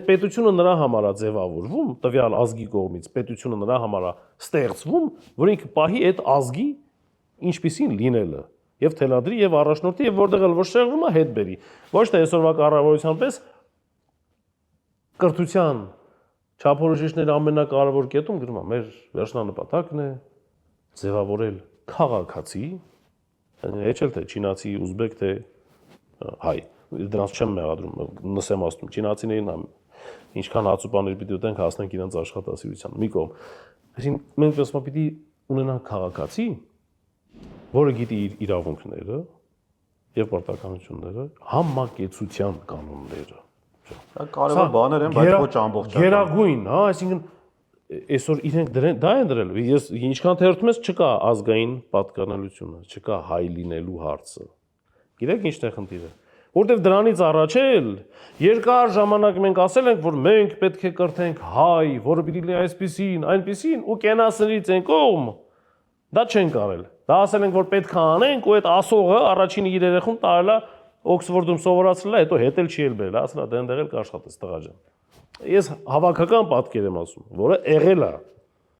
պետությունը նրա համար է ձևավորվում, տվյալ ազգի կողմից, պետությունը նրա համար է ստեղծվում, որ ինքը պահի այդ ազգի ինչպիսին լինելը, եւ թելադրի եւ առաջնորդի եւ որտեղ էլ որ շեղվում է հետ բերի։ Ոչ թե այսօրվա կառավարության պես կրթության չափորոշիչների ամենակարևոր կետում գրում է մեր վերջնանպատակն է ձևավորել քաղաքացի, հեչել թե չինացի, ուզբեկ թե հայ, դրանց չեմ մեղադրում, նսեմ ասում, չինացիներին ինչքան հացուպաներ պիտի ուտենք հասնենք իրենց աշխատասիրության մի կողմ։ Այսինքն մենք ասում պիտի ունենանք քաղաքացի, որը գիտի իր իրավունքները եւ պարտականությունները, համակեցության կանոնները։ Դա կարևոր բաներ են, բայց ոչ ամբողջական։ Գերագույն, հա, այսինքն այսօր իրենք դա են դրել։ Ես ինչքան թերթում ես չկա ազգային պատկանելությունը, չկա հայ լինելու հարցը։ Գիտեք ինչն է խնդիրը։ Որտեվ դրանից առաջ էլ երկար ժամանակ մենք ասել ենք, որ մենք պետք է կրթենք հայ, որը պիտի լինի այսպիսին, այնպիսին ու կենասրից են կողմ։ Դա չենք արել։ Դա ասել ենք, որ պետք է անենք ու այդ ասողը առաջինը իր երեխուն տարել է Օքսֆորդում սովորացրել է, հետո հետել չի էլ բերել, ասել է դե այնտեղ էլ կաշխատես տղա ջան։ Ես հավաքական պատկեր եմ ասում, որը եղել է